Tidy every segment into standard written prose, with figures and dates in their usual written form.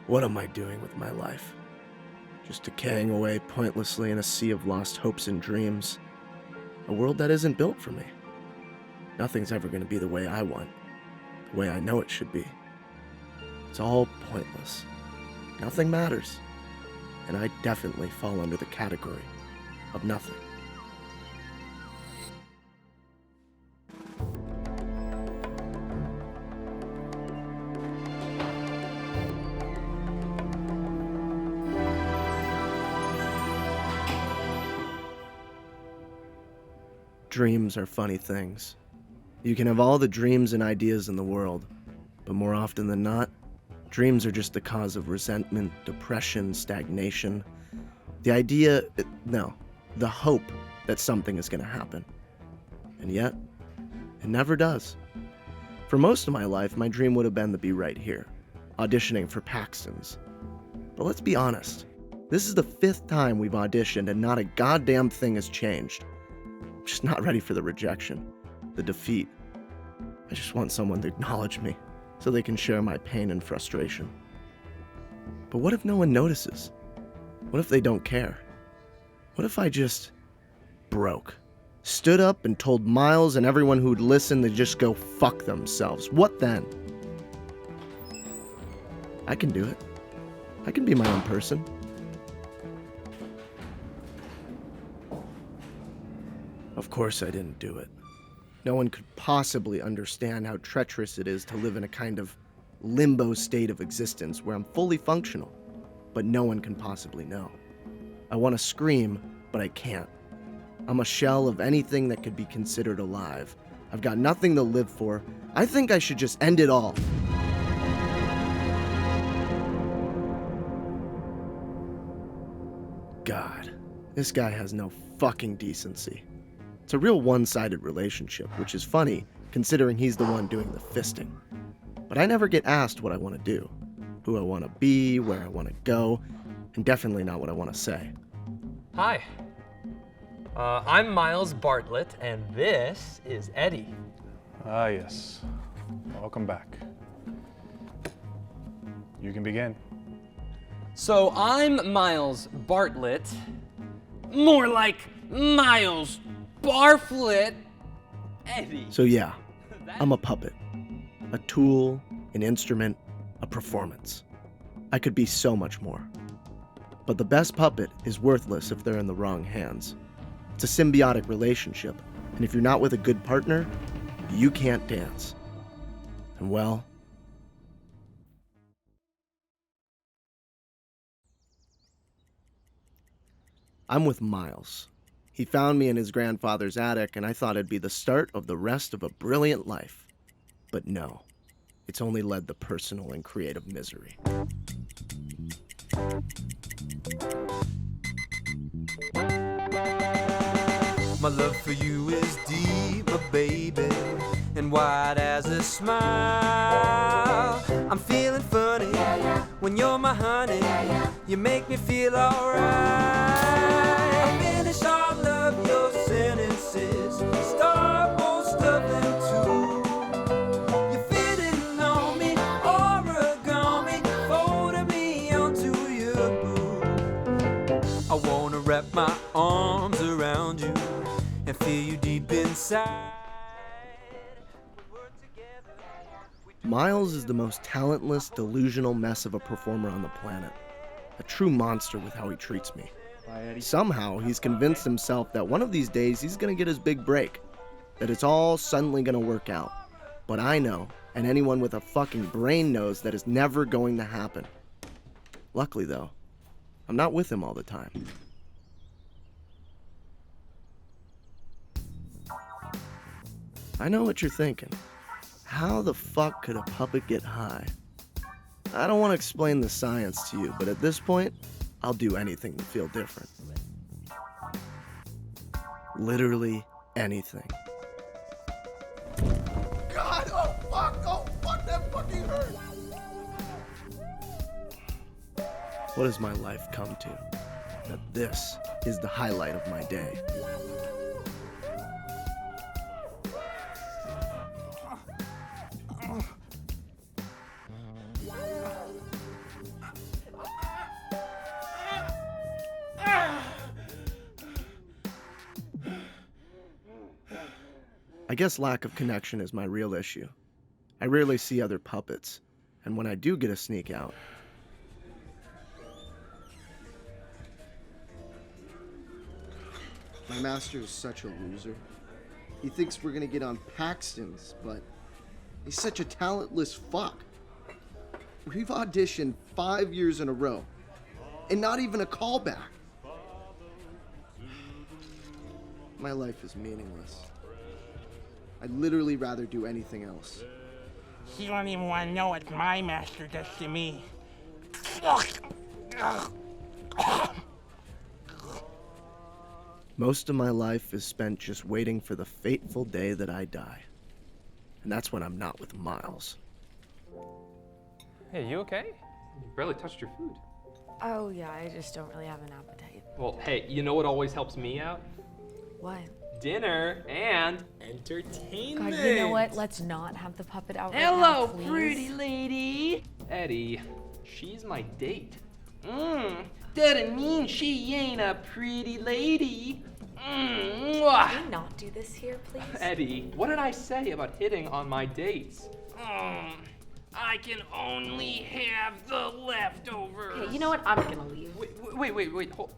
What am I doing with my life? Just decaying away pointlessly in a sea of lost hopes and dreams. A world that isn't built for me. Nothing's ever going to be the way I want, the way I know it should be. It's all pointless. Nothing matters. And I definitely fall under the category of nothing. Dreams are funny things. You can have all the dreams and ideas in the world, but more often than not, dreams are just the cause of resentment, depression, stagnation. The hope that something is going to happen. And yet, it never does. For most of my life, my dream would have been to be right here, auditioning for Paxton's. But let's be honest, this is the 5th time we've auditioned and not a goddamn thing has changed. I'm just not ready for the rejection, the defeat. I just want someone to acknowledge me so they can share my pain and frustration. But what if no one notices? What if they don't care? What if I just broke? Stood up and told Miles and everyone who'd listen to just go fuck themselves. What then? I can do it. I can be my own person. Of course I didn't do it. No one could possibly understand how treacherous it is to live in a kind of limbo state of existence where I'm fully functional, but no one can possibly know. I want to scream, but I can't. I'm a shell of anything that could be considered alive. I've got nothing to live for. I think I should just end it all. God, this guy has no fucking decency. It's a real one-sided relationship, which is funny considering he's the one doing the fisting. But I never get asked what I want to do, who I want to be, where I want to go, and definitely not what I want to say. Hi. I'm Miles Bartlett, and this is Eddie. Ah, yes. Welcome back. You can begin. So I'm Miles Bartlett. More like Miles Barflet. Eddie. So yeah, I'm a puppet. A tool, an instrument, a performance. I could be so much more. But the best puppet is worthless if they're in the wrong hands. It's a symbiotic relationship, and if you're not with a good partner, you can't dance. And well, I'm with Miles. He found me in his grandfather's attic, and I thought it'd be the start of the rest of a brilliant life. But no, it's only led to personal and creative misery. My love for you is deep, my baby, and wide as a smile. I'm feeling funny when you're my honey. You make me feel alright. Finish all of your sentences, start most of them too. You're fitting on me, origami, folding me onto your boo. I wanna wrap my arms around you and feel you deep inside. Miles is the most talentless, delusional mess of a performer on the planet. A true monster with how he treats me. Somehow, he's convinced himself that one of these days he's gonna get his big break. That it's all suddenly gonna work out. But I know, and anyone with a fucking brain knows, that it's never going to happen. Luckily though, I'm not with him all the time. I know what you're thinking. How the fuck could a puppet get high? I don't want to explain the science to you, but at this point, I'll do anything to feel different. Literally anything. God, oh fuck, that fucking hurt. What has my life come to? That this is the highlight of my day. I guess lack of connection is my real issue. I rarely see other puppets, and when I do get a sneak out, My master is such a loser. He thinks we're gonna get on Paxton's, but he's such a talentless fuck. We've auditioned 5 years in a row, and not even a callback. My life is meaningless. I'd literally rather do anything else. You don't even want to know what my master does to me. most of my life is spent just waiting for the fateful day that I die. And that's when I'm not with Miles. Hey, you okay? You barely touched your food. Oh, yeah, I just don't really have an appetite. Well, hey, you know what always helps me out? What? Dinner and entertainment. God, you know what? Let's not have the puppet out right Hello, now, please. pretty lady. Eddie, she's my date. Doesn't mean she ain't a pretty lady. Can we not do this here, please? Eddie, what did I say about hitting on my dates? I can only have the leftovers. Okay, you know what? I'm gonna leave. Wait. Hold.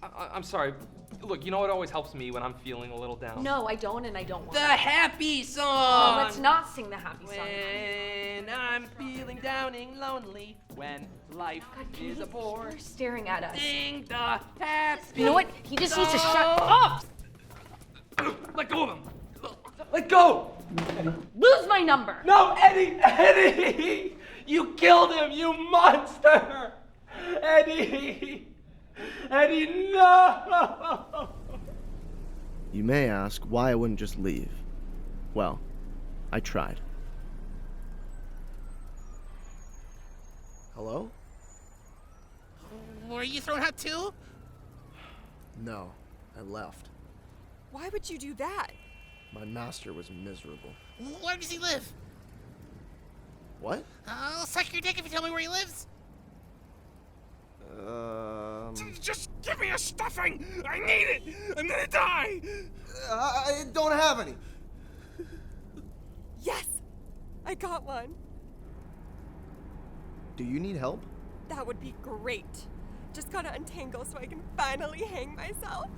I'm sorry. Look, you know what always helps me when I'm feeling a little down? No, I don't, and I don't want The to. happy song! Oh, let's not sing the happy song. When I'm feeling down and lonely, when life God, can is you a bore, keep staring at us? sing the happy You know what? He just needs to shut up! Let go of him! Let go! Lose my number! No, Eddie! Eddie! You killed him, you monster! Eddie! Eddie, no! You may ask why I wouldn't just leave. Well, I tried. Hello? Were you thrown out too? No, I left. Why would you do that? My master was miserable. Where does he live? What? I'll suck your dick if you tell me where he lives. Just give me a stuffing! I need it! I'm gonna die! I don't have any. Yes! I got one. Do you need help? That would be great. Just gotta untangle so I can finally hang myself.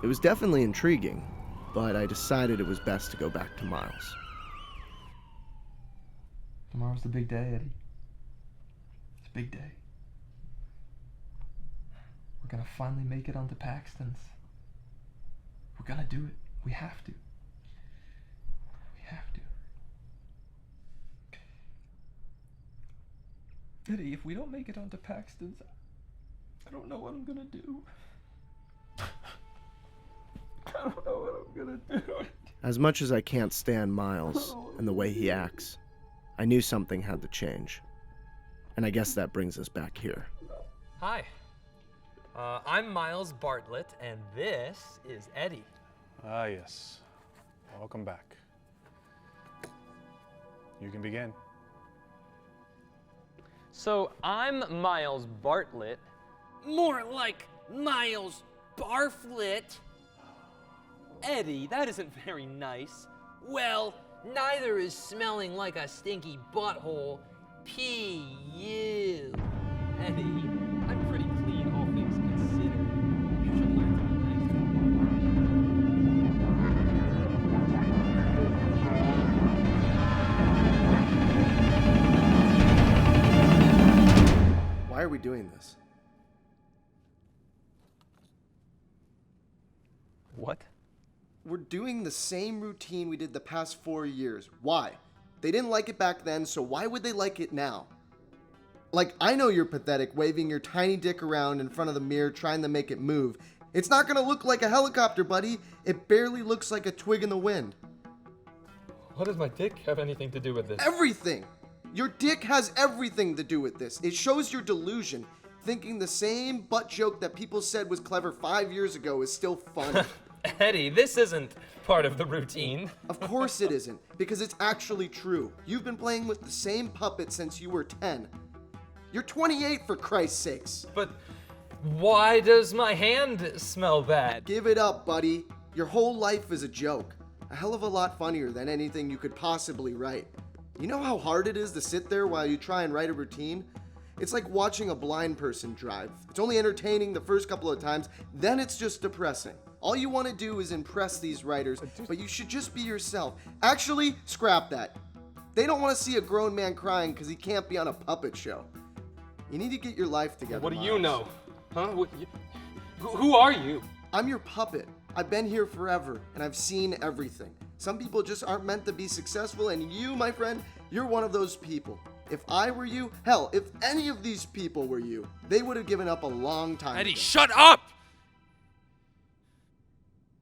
It was definitely intriguing, but I decided it was best to go back to Miles. Tomorrow's the big day, Eddie. It's a big day. We're gonna finally make it onto Paxton's. We're gonna do it. We have to. We have to. Eddie, if we don't make it onto Paxton's, I don't know what I'm gonna do. I don't know what I'm gonna do. As much as I can't stand Miles and the way he acts, I knew something had to change. And I guess that brings us back here. Hi. I'm Miles Bartlett, and this is Eddie. Ah, yes. Welcome back. You can begin. So I'm Miles Bartlett. More like Miles Barflet. Eddie, that isn't very nice. Well, neither is smelling like a stinky butthole. P.U. Eddie, I'm pretty clean, all things considered. You should learn to be nice. Why are we doing this? What? We're doing the same routine we did the past 4 years. Why? They didn't like it back then, so why would they like it now? Like, I know you're pathetic, waving your tiny dick around in front of the mirror trying to make it move. It's not gonna look like a helicopter, buddy. It barely looks like a twig in the wind. What does my dick have anything to do with this? Everything! Your dick has everything to do with this. It shows your delusion. Thinking the same butt joke that people said was clever 5 years ago is still funny. Eddie, this isn't part of the routine. Of course it isn't, because it's actually true. You've been playing with the same puppet since you were 10. You're 28, for Christ's sakes. But Why does my hand smell bad? Give it up, buddy. Your whole life is a joke. A hell of a lot funnier than anything you could possibly write. You know how hard it is to sit there while you try and write a routine? It's like watching a blind person drive. It's only entertaining the first couple of times, then it's just depressing. All you want to do is impress these writers, but you should just be yourself. Actually, scrap that. They don't want to see a grown man crying because he can't be on a puppet show. You need to get your life together. What do Miles. you know? Huh? Who are you? I'm your puppet. I've been here forever, and I've seen everything. Some people just aren't meant to be successful, and you, my friend, you're one of those people. If I were you, hell, if any of these people were you, they would have given up a long time Eddie, ago. shut up!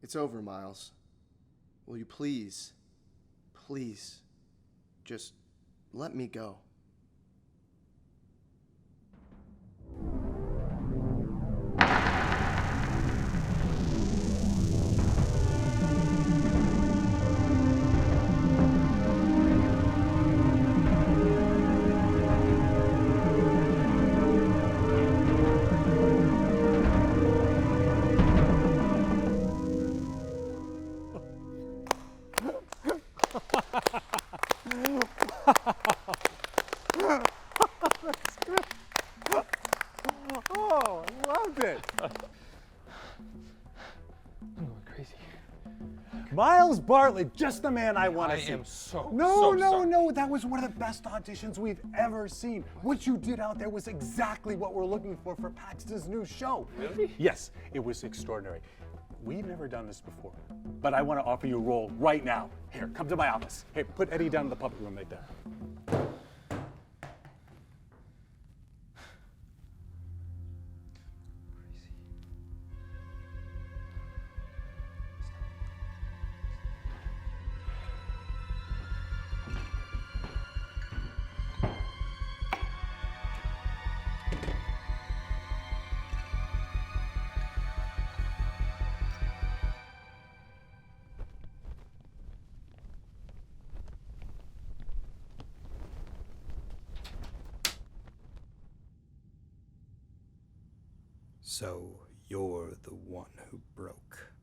It's over, Miles. Will you please, just let me go? Oh, I loved it. I'm going crazy. Miles Bartlett, just the man I want I to see. am so No, sorry. that was one of the best auditions we've ever seen. What you did out there was exactly what we're looking for Paxton's new show. Really? Yes, it was extraordinary. We've never done this before, but I want to offer you a role right now. Here, come to my office. Hey, put Eddie down in the puppet room right there. So you're the one who broke.